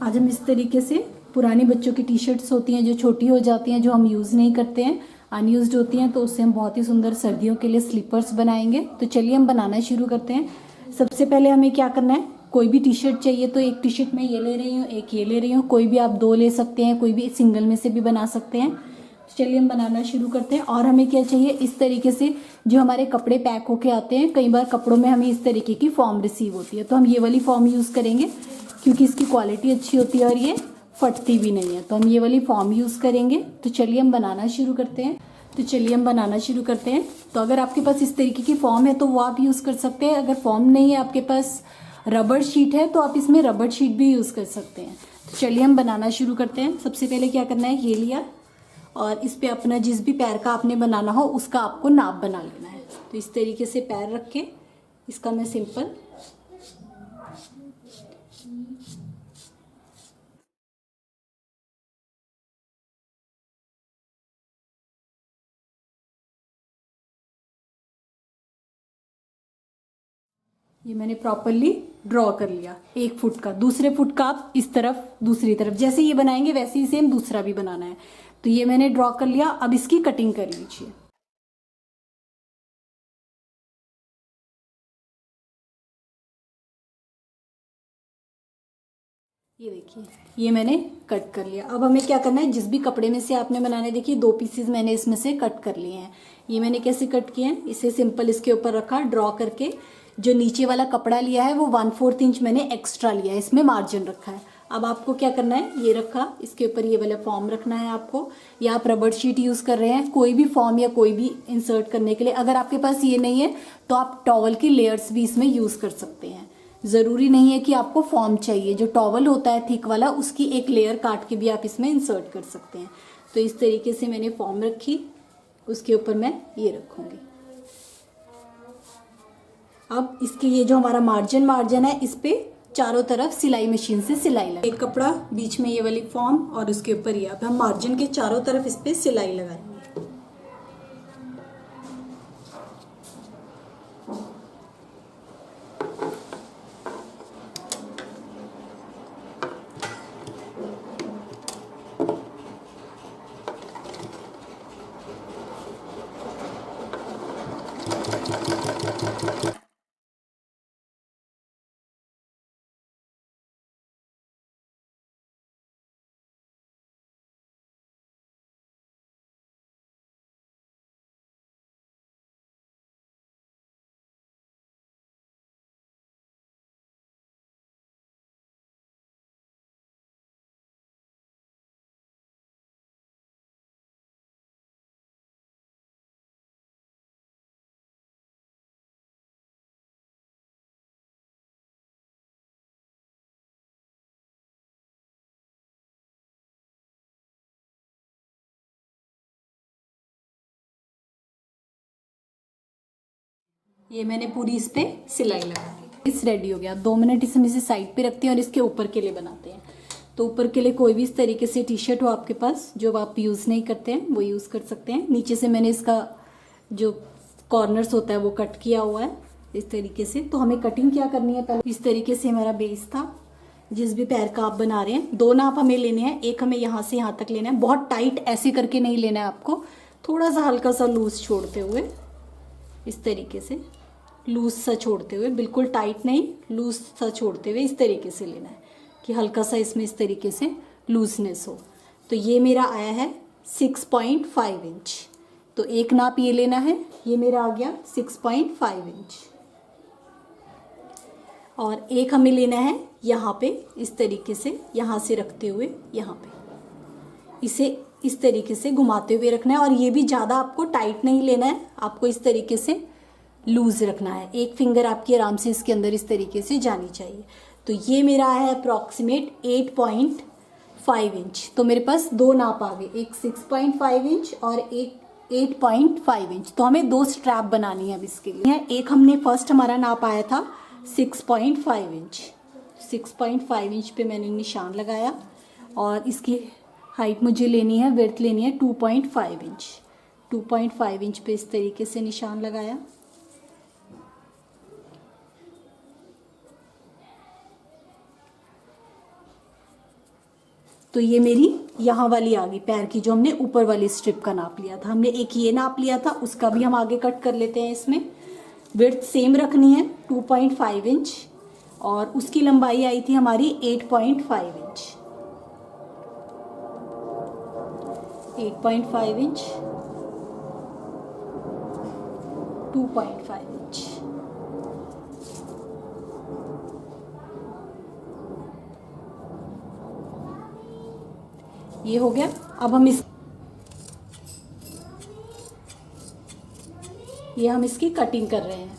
आज हम इस तरीके से पुरानी बच्चों की टी शर्ट्स होती हैं जो छोटी हो जाती हैं, जो हम यूज़ नहीं करते हैं, अनयूज्ड होती हैं, तो उससे हम बहुत ही सुंदर सर्दियों के लिए स्लीपर्स बनाएंगे। तो चलिए हम बनाना शुरू करते हैं। सबसे पहले हमें क्या करना है, कोई भी टी शर्ट चाहिए तो एक टी शर्ट मैं ये ले रही हूँ, एक ये ले रही हूँ, कोई भी आप दो ले सकते हैं, कोई भी सिंगल में से भी बना सकते हैं। तो चलिए हम बनाना शुरू करते हैं। और हमें क्या चाहिए, इस तरीके से जो हमारे कपड़े पैक होके आते हैं, कई बार कपड़ों में हमें इस तरीके की फॉर्म रिसीव होती है, तो हम ये वाली फॉर्म यूज़ करेंगे क्योंकि इसकी क्वालिटी अच्छी होती है और ये फटती भी नहीं है, तो हम ये वाली फॉर्म यूज़ करेंगे। तो चलिए हम बनाना शुरू करते हैं। तो अगर आपके पास इस तरीके की फॉर्म है तो वो आप यूज़ कर सकते हैं। अगर फॉर्म नहीं है आपके पास, रबड़ शीट है, तो आप इसमें रबड़ शीट भी यूज़ कर सकते हैं। तो चलिए हम बनाना शुरू करते हैं। सबसे पहले क्या करना है, ये लिया और इस पे अपना जिस भी पैर का आपने बनाना हो उसका आपको नाप बना लेना है। तो इस तरीके से पैर रख के इसका मैं सिंपल ये मैंने प्रॉपरली ड्रॉ कर लिया। 1 फुट का, दूसरे फुट का आप इस तरफ दूसरी तरफ जैसे ये बनाएंगे वैसे ही सेम दूसरा भी बनाना है। तो ये मैंने ड्रॉ कर लिया। अब इसकी कटिंग कर लीजिए। ये देखिए, ये मैंने कट कर लिया। अब हमें क्या करना है, जिस भी कपड़े में से आपने बनाने, देखिए 2 पीसेज मैंने इसमें से कट कर लिए हैं। ये मैंने कैसे कट किए हैं, इसे सिंपल इसके ऊपर रखा ड्रॉ करके। जो नीचे वाला कपड़ा लिया है वो 1/4 इंच मैंने एक्स्ट्रा लिया है, इसमें मार्जिन रखा है। अब आपको क्या करना है, ये रखा, इसके ऊपर ये वाला फॉर्म रखना है आपको, या आप रबड़ शीट यूज़ कर रहे हैं, कोई भी फॉर्म या कोई भी इंसर्ट करने के लिए। अगर आपके पास ये नहीं है तो आप टॉवल की लेयर्स भी इसमें यूज़ कर सकते हैं। ज़रूरी नहीं है कि आपको फॉर्म चाहिए, जो टॉवल होता है थिक वाला उसकी एक लेयर काट के भी आप इसमें इंसर्ट कर सकते हैं। तो इस तरीके से मैंने फॉर्म रखी, उसके ऊपर मैं ये रखूँगी। अब इसके ये जो हमारा मार्जिन है, इस पे चारों तरफ सिलाई मशीन से सिलाई लगा, एक कपड़ा बीच में ये वाली फॉर्म और उसके ऊपर ये, अब हम मार्जिन के चारों तरफ इस पे सिलाई लगाएंगे। ये मैंने पूरी इस पे सिलाई लगा दी। इस रेडी हो गया। 2 मिनट इसे साइड पे रखते हैं और इसके ऊपर के लिए बनाते हैं। तो ऊपर के लिए कोई भी इस तरीके से टी शर्ट हो आपके पास जो आप यूज़ नहीं करते हैं वो यूज़ कर सकते हैं। नीचे से मैंने इसका जो कॉर्नर्स होता है वो कट किया हुआ है इस तरीके से। तो हमें कटिंग क्या करनी है, पहले इस तरीके से हमारा बेस था। जिस भी पैर का आप बना रहे हैं 2 नाप हमें लेने हैं। एक हमें यहाँ से यहाँ तक लेना है, बहुत टाइट ऐसे करके नहीं लेना है आपको, थोड़ा सा हल्का सा लूज छोड़ते हुए, इस तरीके से लूज सा छोड़ते हुए, बिल्कुल टाइट नहीं, लूज सा छोड़ते हुए इस तरीके से लेना है कि हल्का सा इसमें इस तरीके से लूजनेस हो। तो ये मेरा आया है 6.5 इंच। तो एक नाप ये लेना है, ये मेरा आ गया 6.5 इंच। और एक हमें लेना है यहाँ पे इस तरीके से, यहाँ से रखते हुए यहाँ पे इसे इस तरीके से घुमाते हुए रखना है। और ये भी ज़्यादा आपको टाइट नहीं लेना है, आपको इस तरीके से लूज रखना है। एक फिंगर आपकी आराम से इसके अंदर इस तरीके से जानी चाहिए। तो ये मेरा है अप्रॉक्सीमेट 8.5 इंच। तो मेरे पास 2 नाप आ गए, एक 6.5 इंच और एक 8.5 इंच। तो हमें 2 स्ट्रैप बनानी है अब इसके लिए। एक हमने फर्स्ट हमारा नाप आया था 6.5 इंच। 6.5 इंच पे मैंने निशान लगाया और इसकी हाइट मुझे लेनी है, विड्थ लेनी है 2.5 इंच। 2.5 इंच पे इस तरीके से निशान लगाया। तो ये मेरी यहाँ वाली आ गई पैर की, जो हमने ऊपर वाली स्ट्रिप का नाप लिया था। हमने एक ये नाप लिया था, उसका भी हम आगे कट कर लेते हैं। इसमें विड्थ सेम रखनी है 2.5 इंच, और उसकी लंबाई आई थी हमारी 8.5 इंच। 8.5 inch, 2.5 inch. ये हो गया। अब हम इसकी कटिंग कर रहे हैं।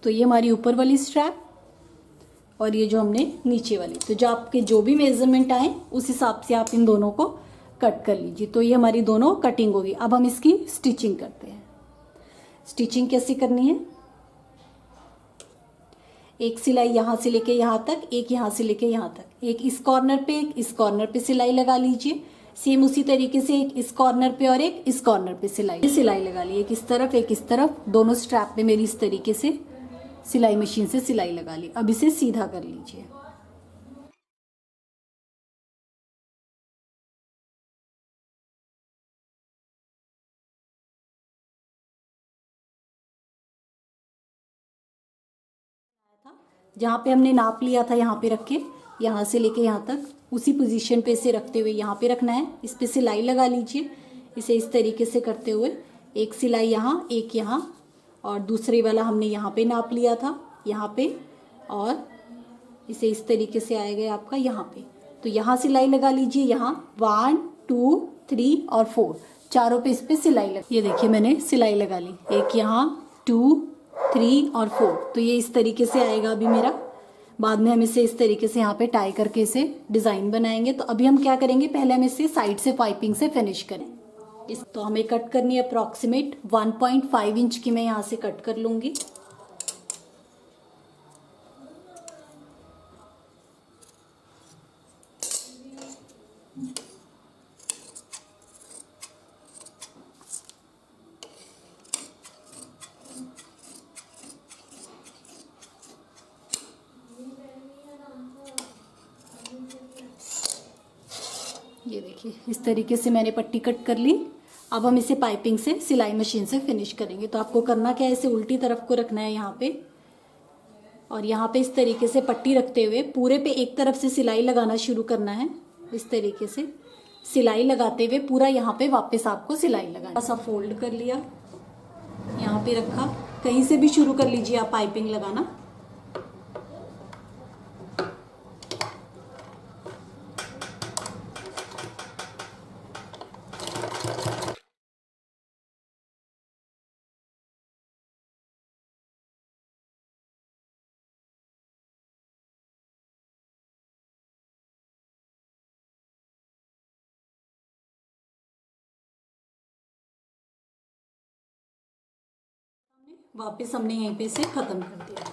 तो ये हमारी ऊपर वाली स्ट्रैप और ये जो हमने नीचे वाली, तो जो आपके जो भी मेजरमेंट आए उस हिसाब से आप इन दोनों को कट कर लीजिए। तो ये हमारी दोनों कटिंग होगी। अब हम इसकी स्टिचिंग करते हैं। स्टिचिंग कैसे करनी है? एक सिलाई यहाँ से लेके यहाँ तक, एक यहाँ से लेके यहाँ तक, एक इस कॉर्नर पे, एक इस कॉर्नर पे सिलाई लगा लीजिए। सेम उसी तरीके से एक इस कॉर्नर पे और एक इस कॉर्नर पे सिलाई लगा ली। एक इस तरफ, एक इस तरफ, दोनों स्ट्रैप पे मेरी इस तरीके से सिलाई मशीन से सिलाई लगा ली। अब इसे सीधा कर लीजिए। जहाँ पे हमने नाप लिया था यहाँ पे रख के, यहाँ से लेके यहाँ तक उसी पोजीशन पे इसे रखते हुए यहाँ पे रखना है। इस पे सिलाई लगा लीजिए। इसे इस तरीके से करते हुए एक सिलाई यहाँ, एक यहाँ, और दूसरे वाला हमने यहाँ पे नाप लिया था यहाँ पे, और इसे इस तरीके से आएगा आपका यहाँ पे। तो यहाँ सिलाई लगा लीजिए। यहाँ 1 2 3 और 4 चारों पे इस पे सिलाई लगा। ये देखिए मैंने सिलाई लगा ली। एक यहाँ 2 3 और 4। तो ये इस तरीके से आएगा अभी मेरा। बाद में हम इसे इस तरीके से यहाँ पे टाई करके इसे डिज़ाइन बनाएंगे। तो अभी हम क्या करेंगे, पहले हम इसे साइड से पाइपिंग से फिनिश करें। तो हमें कट करनी है अप्रॉक्सीमेट 1.5 इंच की। मैं यहाँ से कट कर लूँगी। ये देखिए इस तरीके से मैंने पट्टी कट कर ली। अब हम इसे पाइपिंग से सिलाई मशीन से फिनिश करेंगे। तो आपको करना क्या है, इसे उल्टी तरफ को रखना है यहाँ पे, और यहाँ पे इस तरीके से पट्टी रखते हुए पूरे पे एक तरफ से सिलाई लगाना शुरू करना है। इस तरीके से सिलाई लगाते हुए पूरा यहाँ पे वापस आपको सिलाई लगाना। ऐसा फोल्ड कर लिया, यहाँ पे रखा। कहीं से भी शुरू कर लीजिए आप पाइपिंग लगाना। वापस हमने यहीं पे इसे खत्म कर दिया।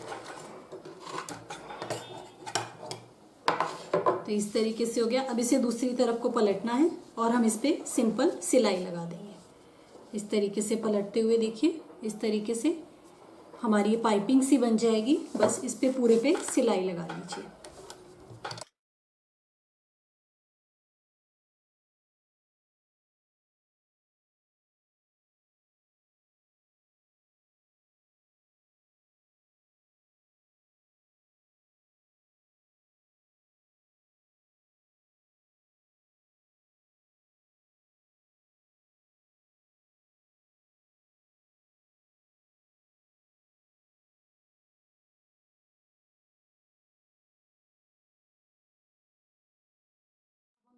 तो इस तरीके से हो गया। अब इसे दूसरी तरफ को पलटना है और हम इस पे सिंपल सिलाई लगा देंगे। इस तरीके से पलटते हुए देखिए, इस तरीके से हमारी ये पाइपिंग सी बन जाएगी। बस इस पे पूरे पे सिलाई लगा लीजिए।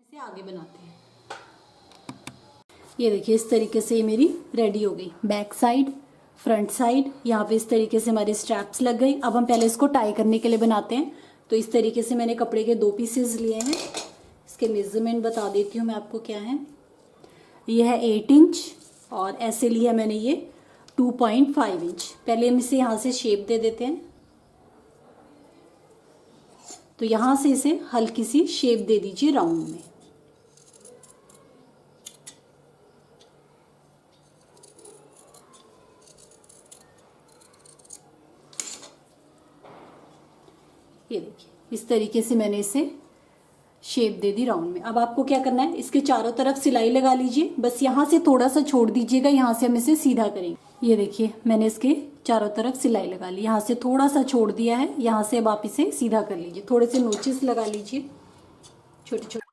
इसे आगे बनाते हैं। ये देखिए इस तरीके से ये मेरी रेडी हो गई। बैक साइड, फ्रंट साइड, यहाँ पे इस तरीके से हमारी स्ट्रैप्स लग गई। अब हम पहले इसको टाई करने के लिए बनाते हैं। तो इस तरीके से मैंने कपड़े के 2 पीसेस लिए हैं। इसके मेजरमेंट बता देती हूँ मैं आपको क्या है। ये है 8 इंच और ऐसे लिया मैंने ये 2.5 इंच। पहले हम इसे यहाँ से शेप दे देते हैं। तो यहाँ से इसे हल्की सी शेप दे दीजिए राउंड में। ये देखिए इस तरीके से मैंने इसे शेप दे दी राउंड में। अब आपको क्या करना है, इसके चारों तरफ सिलाई लगा लीजिए, बस यहाँ से थोड़ा सा छोड़ दीजिएगा, यहाँ से हम इसे सीधा करेंगे। ये देखिए मैंने इसके चारों तरफ सिलाई लगा ली, यहाँ से थोड़ा सा छोड़ दिया है, यहाँ से अब आप इसे सीधा कर लीजिए। थोड़े से नोचेस लगा लीजिए छोटे छोटे।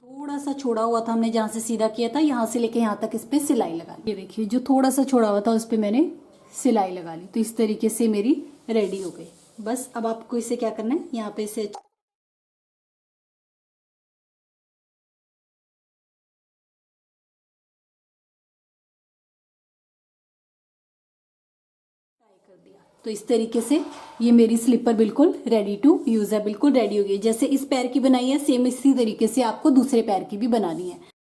थोड़ा सा छोड़ा हुआ था हमने जहाँ से सीधा किया था, यहाँ से लेके यहाँ तक इस पे सिलाई लगा ली। ये देखिए जो थोड़ा सा छोड़ा हुआ था उस पे मैंने सिलाई लगा ली। तो इस तरीके से मेरी रेडी हो गई। बस अब आपको इसे क्या करना है, यहाँ पे इसे कर दिया। तो इस तरीके से ये मेरी स्लीपर बिल्कुल रेडी टू यूज़ है, बिल्कुल रेडी हो गई। जैसे इस पैर की बनाई है सेम इसी तरीके से आपको दूसरे पैर की भी बनानी है।